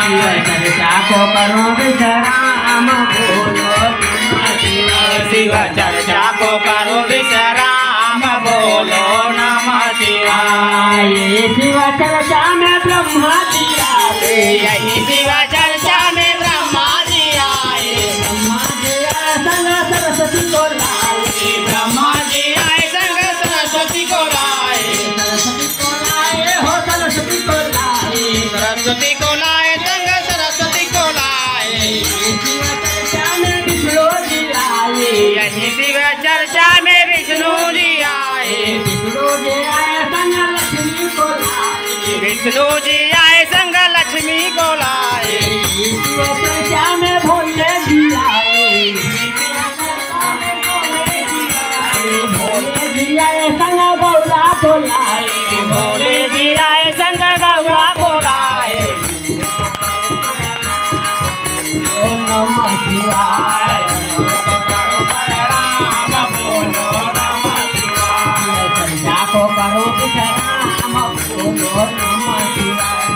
चर्चा को करो विश्राम बोलो नमः शिवाय। शिव चर्चा को करो विश्राम बोलो नमः शिवाय। शिव चर्चा में ब्रह्मा जी आए, यही शिव चर्चा में ब्रह्मा जी आए। ब्रह्मा जी आए संग सरस्वती को लाए, ब्रह्मा जी आए संग सरस्वती को लाए। सरस्वती को लाए हो सरस्वती को लाए, सरस्वती को लाए संग सरस्वती को लाए। शिव चर्चा में विष्णु जी आए, यही शिव चर्चा में विष्णु जी आए। विष्णु जी आए संग लक्ष्मी को लाए, विष्णु जी आए संग लक्ष्मी को लाए। शिव चर्चा में भोले जी आए, भोले जी आए संग गौरा को लाए, भोले जी आए संग गौरा को लाए। ओम नमः शिवाय। चर्चा को करो विश्राम बोलो नमः शिवाय।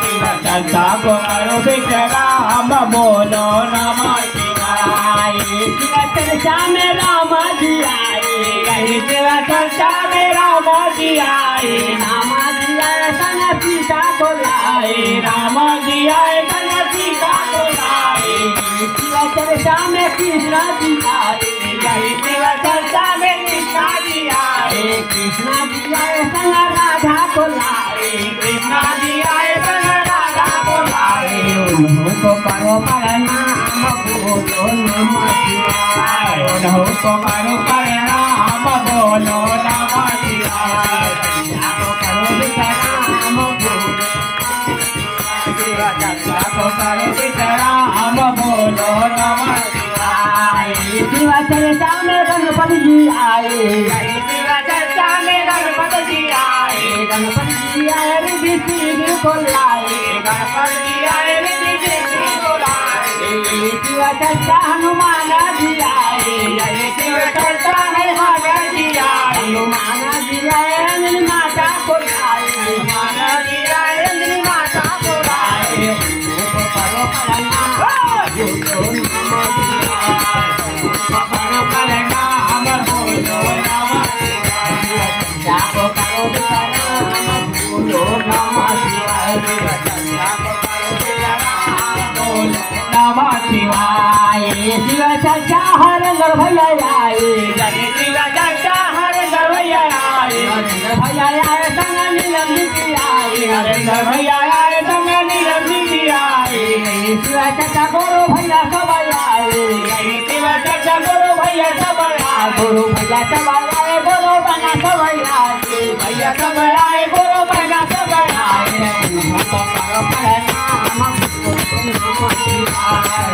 चर्चा को करो विश्राम बोलो नमः शिवाय। शिव चर्चा में राम जी आए, यही शिव चर्चा में राम जी आए। राम जी आए संग सीता को लाए, राम जी आए संग सीता को लाए। शिव चर्चा में कृष्ण जी आए, यही शिव चर्चा में कृष्णा जी आए। कृष्ण जी आए संग राधा को लाए, कृष्णा जी आए संग राधा को लाए। उनको करो प्रणाम बोलो नमः शिवाय। उन्हों को करो प्रणाम बोलो नमः शिवाय। चर्चा को करो विश्राम बोलो, शिव चर्चा को करो विश्राम बोलो नमः शिवाय। शिव चर्चा में गणपति जी आए, यही शिव चर्चा में गणपति जी आए। गणपति जी आए रिद्धि सिद्धि को लाए, गणपति जी आए रिद्धि सिद्धि को लाए। शिव चर्चा हनुमान जी आए, यही शिव चर्चा हनुमान जी आए। हनुमान जी आए अंजनी माता को लाए, हनुमान जी आए अंजनी माता को लाए। उनको करो प्रणाम बोलो नमः शिवाय। करो प्रणाम बोलो नमः शिवाय। चर्चा को करो विश्राम बोलो नमः शिवाय। चर्चा को करो विश्राम बोलो नमः शिवाय। शिव चर्चा हर घर भैया आए, यही शिव चर्चा हर गवैया आए। भैया आए संग नीलम जी आए, हरिंदर भैया आए संग नीलम जी आए। शिव चर्चा गुरु भैया सब आए, यही शिव चर्चा गुरु भैया सब आए। गुरु भैया सब आए, गुरु बना सब आए, भैया सब आए गुरु बना सब आए। उनको करो प्रणाम बोलो नमः शिवाय।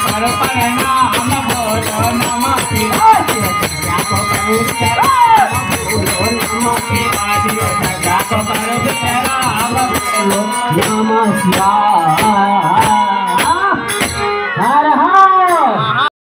करो प्रणाम बोलो नमः शिवाय। चर्चा को करो विश्राम बोलो नमः शिवाय। चर्चा को करो विश्राम बोलो नमः शिवाय।